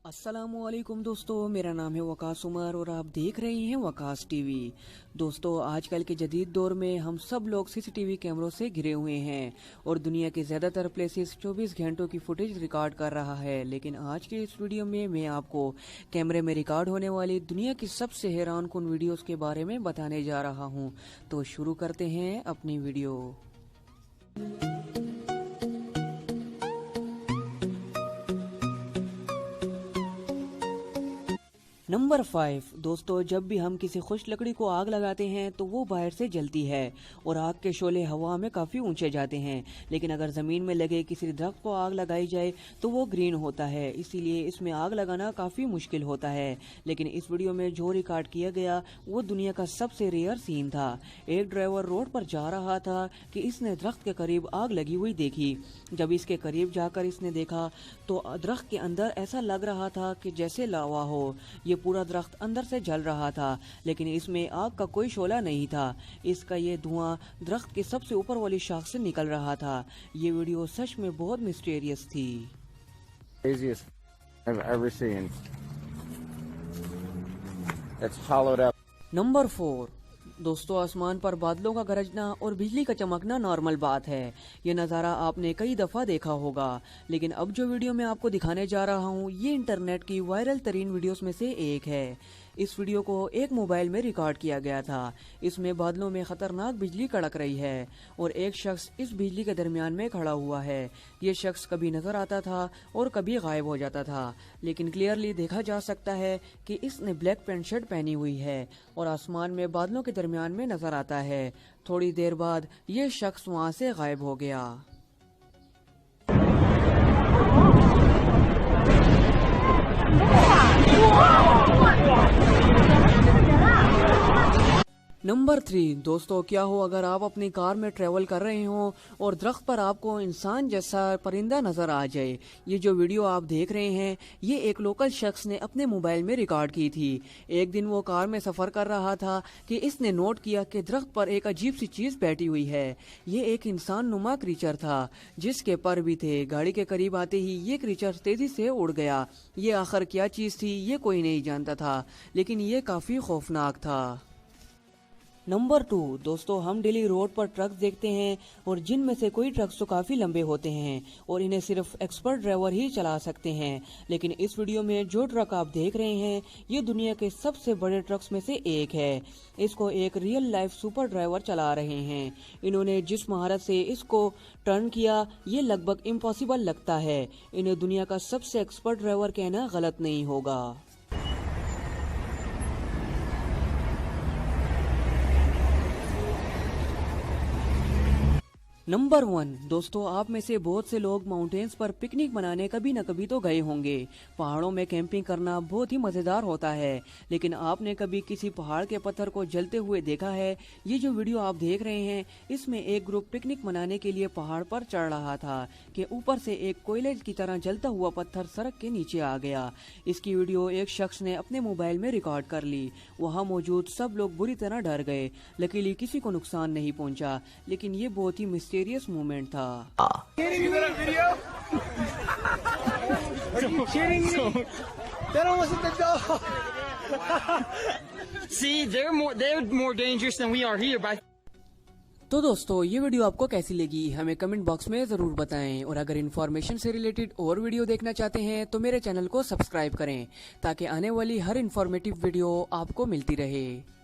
अस्सलामुअलैकुम दोस्तों, मेरा नाम है वकास उमर और आप देख रहे हैं वकास टीवी। दोस्तों, आजकल के जदीद दौर में हम सब लोग सीसीटीवी कैमरों से घिरे हुए हैं और दुनिया के ज़्यादातर प्लेसेस 24 घंटों की फुटेज रिकॉर्ड कर रहा है। लेकिन आज के इस वीडियो में मैं आपको कैमरे में रिकॉर्ड होने वाली दुनिया की सबसे हैरान कुन वीडियोज़ के बारे में बताने जा रहा हूँ। तो शुरू करते हैं अपनी वीडियो। नंबर 5 दोस्तों, जब भी हम किसी खुश लकड़ी को आग लगाते हैं तो वो बाहर से जलती है और आग के शोले हवा में काफ़ी ऊंचे जाते हैं। लेकिन अगर ज़मीन में लगे किसी दरख्त को आग लगाई जाए तो वो ग्रीन होता है, इसीलिए इसमें आग लगाना काफ़ी मुश्किल होता है। लेकिन इस वीडियो में जो रिकॉर्ड किया गया वो दुनिया का सबसे रेयर सीन था। एक ड्राइवर रोड पर जा रहा था कि इसने दरख्त के करीब आग लगी हुई देखी। जब इसके करीब जाकर इसने देखा तो दरख्त के अंदर ऐसा लग रहा था कि जैसे लावा हो। ये पूरा दरख्त अंदर से जल रहा था, लेकिन इसमें आग का कोई शोला नहीं था। इसका ये धुआं दरख्त के सबसे ऊपर वाली शाख से निकल रहा था। ये वीडियो सच में बहुत मिस्टीरियस थी। नंबर 4 दोस्तों, आसमान पर बादलों का गरजना और बिजली का चमकना नॉर्मल बात है। ये नज़ारा आपने कई दफ़ा देखा होगा, लेकिन अब जो वीडियो मैं आपको दिखाने जा रहा हूँ ये इंटरनेट की वायरल तरीन वीडियोस में से एक है। इस वीडियो को एक मोबाइल में रिकॉर्ड किया गया था। इसमें बादलों में खतरनाक बिजली कड़क रही है और एक शख्स इस बिजली के दरमियान में खड़ा हुआ है। ये शख्स कभी नजर आता था और कभी गायब हो जाता था, लेकिन क्लियरली देखा जा सकता है कि इसने ब्लैक पैंट शर्ट पहनी हुई है और आसमान में बादलों के दरमियान में नजर आता है। थोड़ी देर बाद ये शख्स वहां से गायब हो गया। नंबर 3 दोस्तों, क्या हो अगर आप अपनी कार में ट्रेवल कर रहे हो और दरख्त पर आपको इंसान जैसा परिंदा नजर आ जाए। ये जो वीडियो आप देख रहे हैं ये एक लोकल शख्स ने अपने मोबाइल में रिकॉर्ड की थी। एक दिन वो कार में सफर कर रहा था कि इसने नोट किया कि दरख्त पर एक अजीब सी चीज बैठी हुई है। ये एक इंसान नुमा क्रीचर था जिसके पर भी थे। गाड़ी के करीब आते ही ये क्रीचर तेजी से उड़ गया। ये आखिर क्या चीज थी ये कोई नहीं जानता था, लेकिन ये काफी खौफनाक था। नंबर 2 दोस्तों, हम डेली रोड पर ट्रक्स देखते हैं और जिनमें से कोई ट्रक्स तो काफ़ी लंबे होते हैं और इन्हें सिर्फ एक्सपर्ट ड्राइवर ही चला सकते हैं। लेकिन इस वीडियो में जो ट्रक आप देख रहे हैं ये दुनिया के सबसे बड़े ट्रक्स में से एक है। इसको एक रियल लाइफ सुपर ड्राइवर चला रहे हैं। इन्होंने जिस महारत से इसको टर्न किया ये लगभग इम्पॉसिबल लगता है। इन्हें दुनिया का सबसे एक्सपर्ट ड्राइवर कहना गलत नहीं होगा। नंबर 1 दोस्तों, आप में से बहुत से लोग माउंटेन्स पर पिकनिक मनाने कभी न कभी तो गए होंगे। पहाड़ों में कैंपिंग करना बहुत ही मज़ेदार होता है, लेकिन आपने कभी किसी पहाड़ के पत्थर को जलते हुए देखा है? ये जो वीडियो आप देख रहे हैं इसमें एक ग्रुप पिकनिक मनाने के लिए पहाड़ पर चढ़ रहा था कि ऊपर से एक कोयले की तरह जलता हुआ पत्थर सड़क के नीचे आ गया। इसकी वीडियो एक शख्स ने अपने मोबाइल में रिकॉर्ड कर ली। वहाँ मौजूद सब लोग बुरी तरह डर गए। लकीली किसी को नुकसान नहीं पहुँचा, लेकिन ये बहुत ही सीरियस मोमेंट था। तो दोस्तों, ये वीडियो आपको कैसी लगी हमें कमेंट बॉक्स में जरूर बताएं और अगर इन्फॉर्मेशन से रिलेटेड और वीडियो देखना चाहते हैं तो मेरे चैनल को सब्सक्राइब करें ताकि आने वाली हर इन्फॉर्मेटिव वीडियो आपको मिलती रहे।